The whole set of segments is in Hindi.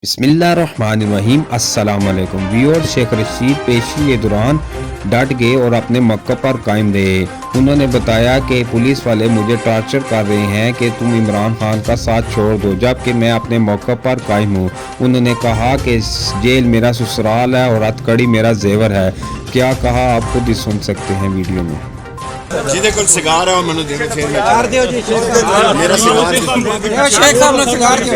बिस्मिल्लाहिर्रहमानिर्रहीम अस्सलाम वालेकुम व्यूअर। शेख रशीद पेशी के दौरान डट गए और अपने मौक़े पर कायम रहे। उन्होंने बताया कि पुलिस वाले मुझे टॉर्चर कर रहे हैं कि तुम इमरान खान का साथ छोड़ दो, जबकि मैं अपने मौक़े पर कायम हूँ। उन्होंने कहा कि जेल मेरा ससुराल है और हथकड़ी मेरा जेवर है। क्या कहा आप खुद ही सुन सकते हैं वीडियो में। जिदे कोल सिगार है मैंने देने फिर मेरा शेख साहब ने सिगार दियो।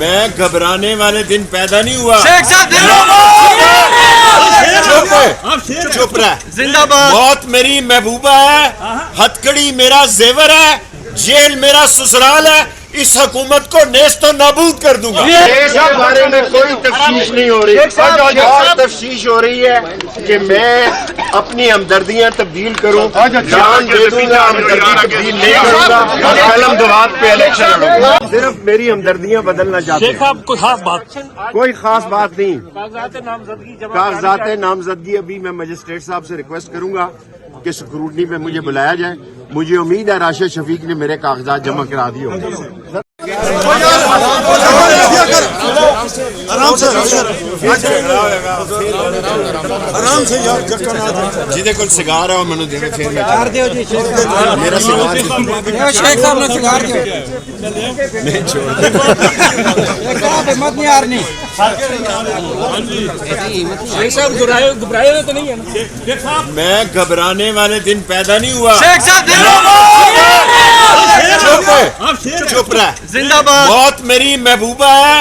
मैं घबराने वाले दिन पैदा नहीं हुआ। शेख साहब चुप रह। जिंदाबाद। मौत मेरी महबूबा है, हथकड़ी मेरा जेवर है, जेल मेरा ससुराल है। इस हुकूमत को नेस्तो नाबूद कर दूंगा। इस बारे में कोई तफ्तीश नहीं हो रही और तफ्तीश हो रही है कि मैं अपनी हमदर्दियां तब्दील करूं, जान दे दूंगा, हमदर्दी तब्दील नहीं करूंगा और कलम दवात पे इलेक्शन लड़ूंगा। सिर्फ मेरी हमदर्दियां बदलना चाहते हैं। कोई खास बात नहीं। कागजात नामजदगी अभी मैं मजिस्ट्रेट साहब से रिक्वेस्ट करूंगा कि स्क्रूटनी पे मुझे बुलाया जाए। मुझे उम्मीद है राशिद शफीक ने मेरे कागजात जमा करा दिए होंगे। आराम से यार जिदे कोल सिगार है मैंने देने फिर मेरा शेख साहब ने सिगार दियो। नहीं छोड़ हिम्मत नहीं हारनी। शेख साहब घबराए तो नहीं है ना। मैं घबराने वाले दिन पैदा नहीं हुआ। शेख साहब चुप रह। जिंदाबाद। मौत मेरी महबूबा है,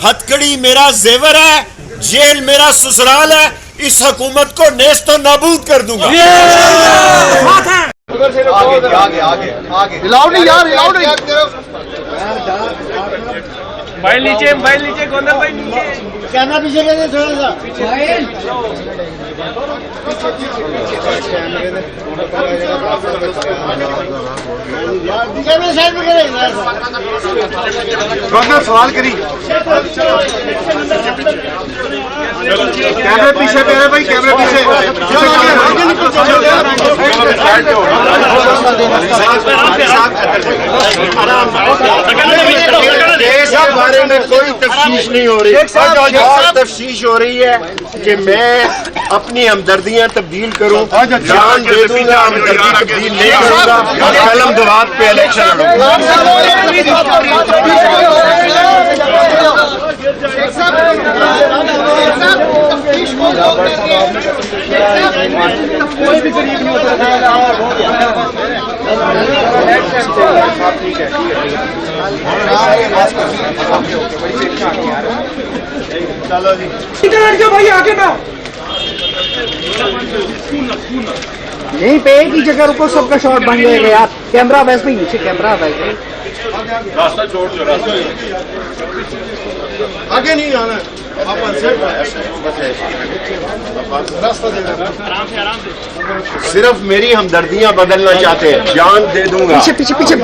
हथकड़ी मेरा जेवर है, जेल मेरा ससुराल है। इस हुकूमत को नेस्तो नाबूद कर दूंगा। मोबाइल नीचे गोंदल भाई नीचे। कैमरा पीछे कर दे थोड़ा सा। कैमरा साइड में करे। सवाल करी। कैमरा पीछे करे भाई, कैमरा पीछे। इस बारे में कोई तफ्तीश नहीं हो रही और तफ्तीश हो रही है कि मैं अपनी हमदर्दियां तब्दील करूं, जान दे दूंगा, हमदर्दी तब्दील नहीं करूंगा और कलम दवात पे इलेक्शन लड़ूंगा। कोई भी गरीब नहीं चलो जी भाई आगे ना यहीं पे एक ही जगह रुको, सबका शॉट बन जाएगा यार। कैमरा वैसे भी नीचे, कैमरा वैसे रास्ता छोड़ दो, आगे नहीं जाना है। सिर्फ मेरी हमदर्दियां बदलना चाहते हैं, जान दे दूंगा। पीछे पीछे पीछे